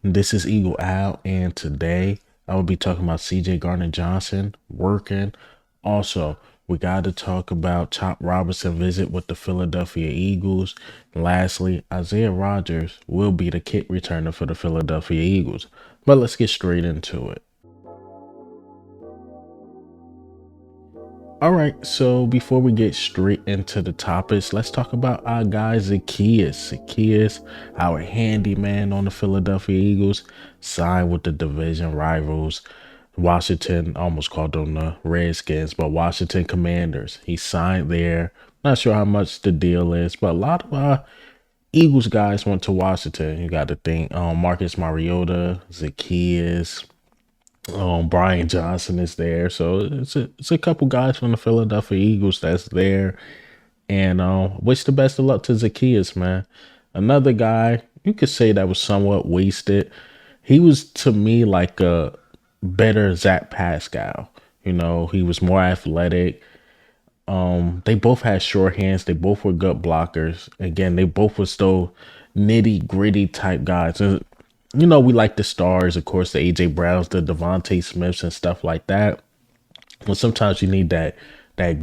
This is Eagle Al, and today I will be talking about CJ Gardner-Johnson working. Also, we got to talk about Chop Robinson visit with the Philadelphia Eagles. And lastly, Isaiah Rodgers will be the kick returner for the Philadelphia Eagles. But let's get straight into it. All right, so before we get straight into the topics, let's talk about our guy Zaccheaus. Zaccheaus, our handyman on the Philadelphia Eagles, signed with the division rivals, Washington. Almost called them the Redskins, but Washington Commanders. He signed there. Not sure how much the deal is, but a lot of Eagles guys went to Washington. You got to think Marcus Mariota, Zaccheaus. Brian Johnson is there, so it's a couple guys from the Philadelphia Eagles that's there, and wish the best of luck to Zaccheaus, man. Another guy you could say that was somewhat wasted. He was to me like a better Zach Pascal. He was more athletic. They both had short hands. They both were good blockers. Again, they both were still nitty gritty type guys. And we like the stars, of course, the AJ Browns, the Devontae Smiths, and stuff like that. But sometimes you need that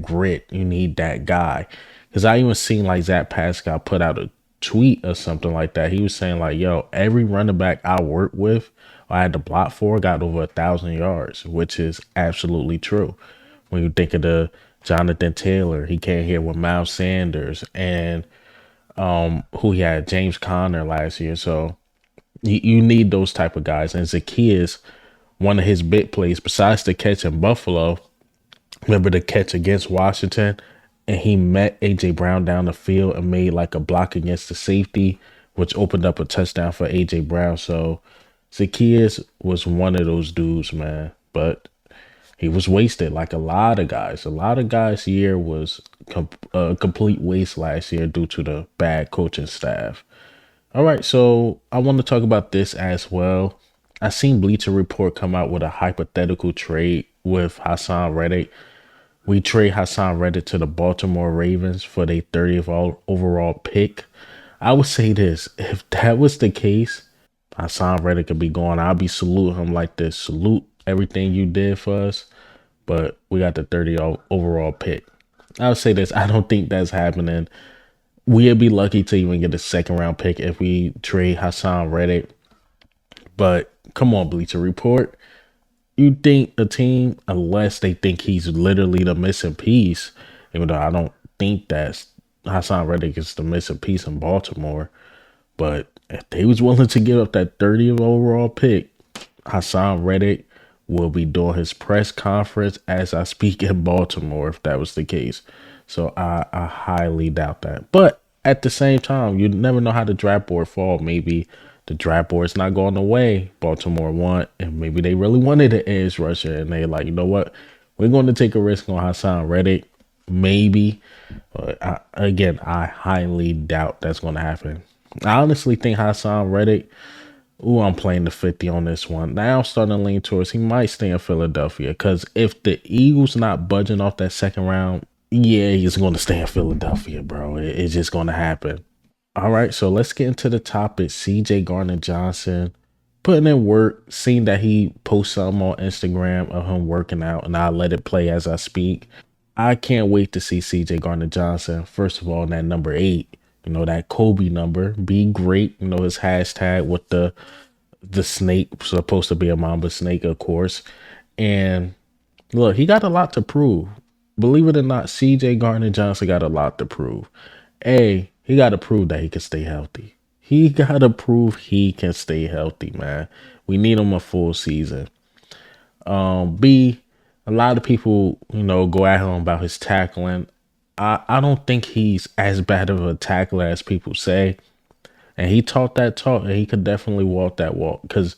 grit. You need that guy. Because I even seen like Zach Pascal put out a tweet or something like that. He was saying like, "Yo, every running back I worked with, or I had to block for, got over 1,000 yards," which is absolutely true. When you think of the Jonathan Taylor, he came here with Miles Sanders and who he had James Conner last year. So you need those type of guys. And Zaccheaus, one of his big plays, besides the catch in Buffalo, remember the catch against Washington, and he met AJ Brown down the field and made like a block against the safety, which opened up a touchdown for AJ Brown. So Zaccheaus was one of those dudes, man. But he was wasted like a lot of guys. A lot of guys' year was a complete waste last year due to the bad coaching staff. All right, so I want to talk about this as well. I seen Bleacher Report come out with a hypothetical trade with Hassan Reddick. We trade Hassan Reddick to the Baltimore Ravens for their 30th overall pick. I would say this: if that was the case, Hassan Reddick could be gone. I'll be saluting him like this. Salute everything you did for us, but we got the 30th overall pick. I'll say this: I don't think that's happening. We'd be lucky to even get a second round pick if we trade Hassan Reddick. But come on, Bleacher Report. You think a team, unless they think he's literally the missing piece, even though I don't think that Hassan Reddick is the missing piece in Baltimore, but if they was willing to give up that 30th overall pick, Hassan Reddick will be doing his press conference as I speak in Baltimore if that was the case. So I highly doubt that. But at the same time, you never know how the draft board fall. Maybe the draft board's not going the way Baltimore want, and maybe they really wanted an edge rusher, and they like, you know what, we're going to take a risk on Hassan Reddick. Maybe. But I highly doubt that's going to happen. I honestly think Hassan Reddick, ooh, I'm playing the 50 on this one. Now I'm starting to lean towards he might stay in Philadelphia, because if the Eagles not budging off that second round, yeah, he's going to stay in Philadelphia, bro. It's just going to happen. All right, so let's get into the topic. CJ Gardner-Johnson putting in work, seeing that he posts something on Instagram of him working out, and I'll let it play as I speak. I can't wait to see CJ Gardner-Johnson, first of all, in that number 8, that Kobe number, be great. His hashtag with the snake, supposed to be a mamba snake, of course. And look, he got a lot to prove. Believe it or not, CJ Gardner-Johnson got a lot to prove. He got to prove that he can stay healthy. He got to prove he can stay healthy, man. We need him a full season. B, a lot of people, go at him about his tackling. I don't think he's as bad of a tackler as people say. And he talked that talk, and he could definitely walk that walk. Because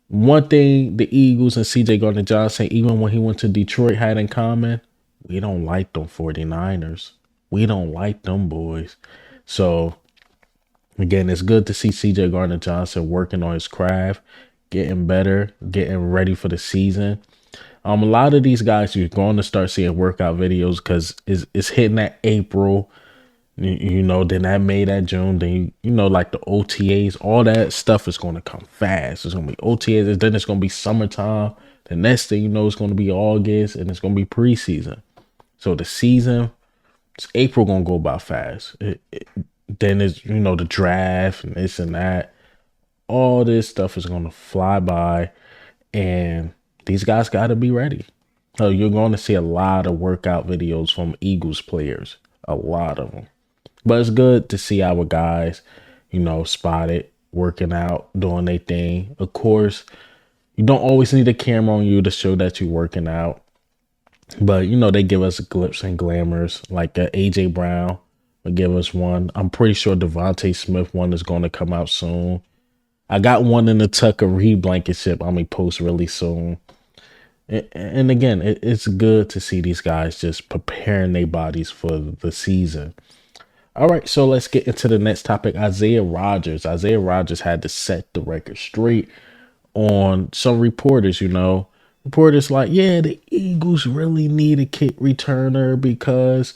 one thing the Eagles and CJ Gardner-Johnson, even when he went to Detroit, had in common, we don't like them 49ers. We don't like them boys. So, again, it's good to see CJ Gardner-Johnson working on his craft, getting better, getting ready for the season. A lot of these guys, you're going to start seeing workout videos because it's hitting that April. Then that May, that June, then like the OTAs, all that stuff is going to come fast. It's going to be OTAs, then it's going to be summertime. The next thing you know, it's going to be August, and it's going to be preseason. So the season, it's April going to go by fast. Then it's, the draft and this and that. All this stuff is going to fly by, and these guys got to be ready. So you're going to see a lot of workout videos from Eagles players, a lot of them. But it's good to see our guys, spotted, working out, doing their thing. Of course, you don't always need a camera on you to show that you're working out. But, they give us glimpses and glamours, like A.J. Brown will give us one. I'm pretty sure Devontae Smith one is going to come out soon. I got one in the Tucker Reed blanket post really soon. And again, it's good to see these guys just preparing their bodies for the season. All right, so let's get into the next topic. Isaiah Rodgers. Isaiah Rodgers had to set the record straight on some reporters, Reporters like, yeah, the Eagles really need a kick returner because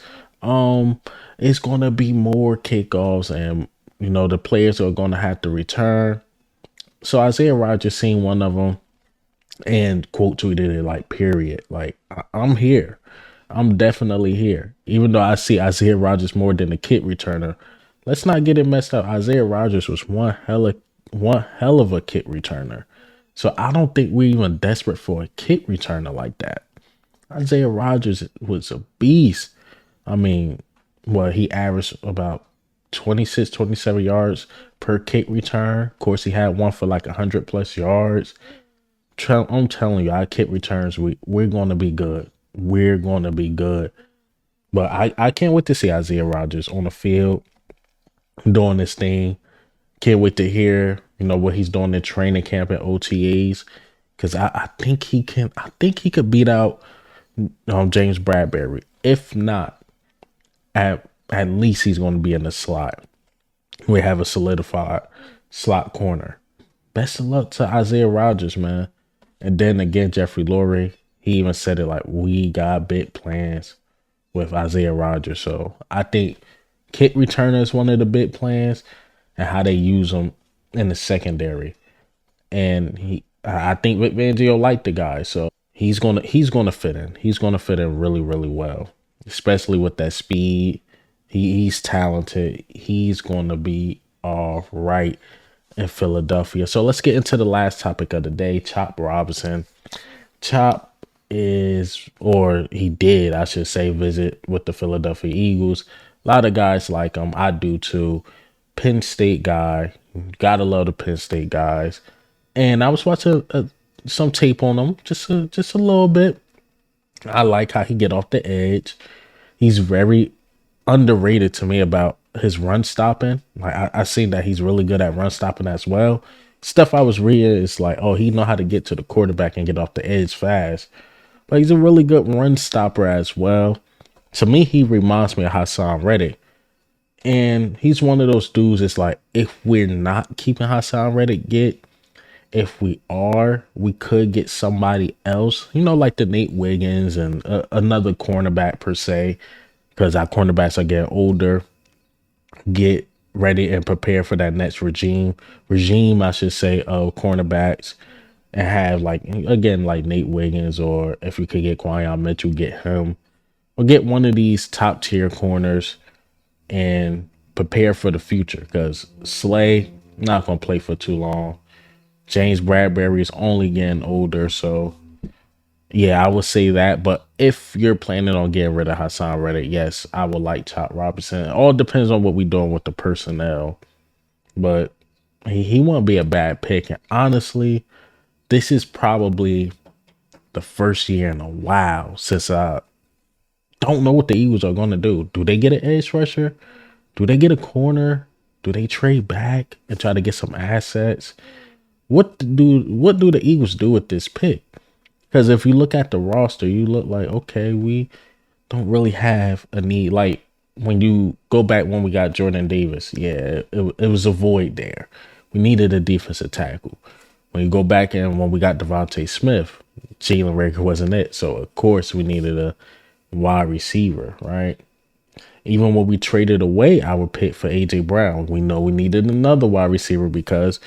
it's going to be more kickoffs and, the players are going to have to return. So Isaiah Rodgers seen one of them and quote tweeted it like, period. Like, I'm here. I'm definitely here. Even though I see Isaiah Rodgers more than a kick returner, let's not get it messed up. Isaiah Rodgers was one hell of a kick returner. So I don't think we're even desperate for a kick returner like that. Isaiah Rodgers was a beast. I mean, he averaged about 26, 27 yards per kick return. Of course, he had one for like 100 plus yards. I'm telling you, our kick returns, we're going to be good. We're going to be good. But I can't wait to see Isaiah Rodgers on the field doing this thing. Can't wait to hear, what he's doing in training camp at OTAs. Because I think he could beat out James Bradbury. If not, at least he's going to be in the slot. We have a solidified slot corner. Best of luck to Isaiah Rodgers, man. And then again, Jeffrey Lurie, he even said it like, we got big plans with Isaiah Rodgers. So I think kick returner is one of the big plans and how they use them in the secondary. And I think Vic Fangio liked the guy. So he's gonna fit in. He's gonna fit in really, really well, especially with that speed. He's talented. He's gonna be all right in Philadelphia. So let's get into the last topic of the day. Chop Robinson. Chop he did, I should say, visit with the Philadelphia Eagles. A lot of guys like him. I do too. Penn State guy. Gotta love the Penn State guys. And I was watching some tape on him, just a little bit. I like how he get off the edge. He's very underrated to me about his run stopping. Like I seen that he's really good at run stopping as well. Stuff I was reading is like, oh, he know how to get to the quarterback and get off the edge fast. But he's a really good run stopper as well. To me, he reminds me of Hassan Reddick. And he's one of those dudes. It's like, if we're not keeping Hassan Reddick, if we are, we could get somebody else, like the Nate Wiggins and another cornerback per se, because our cornerbacks are getting older. Get ready and prepare for that next regime, I should say, of cornerbacks, and have like Nate Wiggins, or if we could get Quyon Mitchell, get him, or get one of these top tier corners and prepare for the future, because Slay not gonna play for too long. James Bradbury is only getting older, so yeah, I would say that. But if you're planning on getting rid of Hassan Reddick, yes, I would like Chop Robinson. It all depends on what we're doing with the personnel. But he won't be a bad pick. And honestly, this is probably the first year in a while since I don't know what the Eagles are going to do. Do they get an edge rusher? Do they get a corner? Do they trade back and try to get some assets? What do the Eagles do with this pick? Because if you look at the roster, you look like, okay, we don't really have a need. Like when you go back when we got Jordan Davis, yeah, it was a void there. We needed a defensive tackle. When you go back and when we got Devontae Smith, Jalen Reagor wasn't it. So, of course, we needed a wide receiver, right? Even when we traded away our pick for AJ Brown, we know we needed another wide receiver because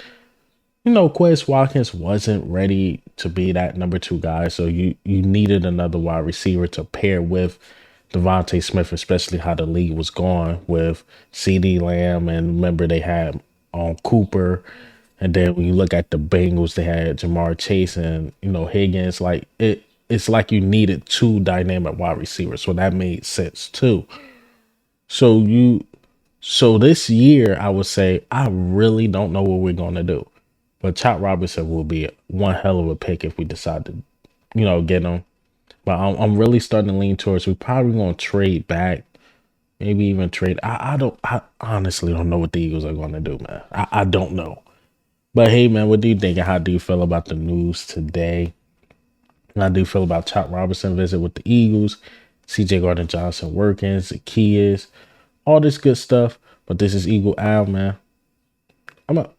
Quez Watkins wasn't ready to be that number two guy. So you needed another wide receiver to pair with Devontae Smith, especially how the league was going with CD Lamb, and remember they had Cooper. And then when you look at the Bengals, they had Jamar Chase and Higgins. Like it's like you needed two dynamic wide receivers, so that made sense too. So this year, I would say I really don't know what we're gonna do, but Chop Robinson will be one hell of a pick if we decide to, get him. But I'm really starting to lean towards we're probably gonna trade back, maybe even trade. I honestly don't know what the Eagles are gonna do, man. I don't know. But hey, man, what do you think? And how do you feel about the news today? And how do you feel about Chop Robinson visit with the Eagles, CJ Gardner-Johnson working, Zaccheaus, all this good stuff? But this is Eagle Al, man. I'm up.